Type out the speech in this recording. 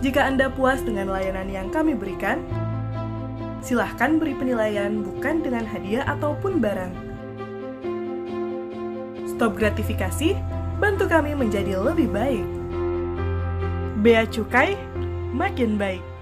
Jika Anda puas dengan layanan yang kami berikan, silahkan beri penilaian bukan dengan hadiah ataupun barang. Stop gratifikasi, bantu kami menjadi lebih baik. Bea Cukai, makin baik.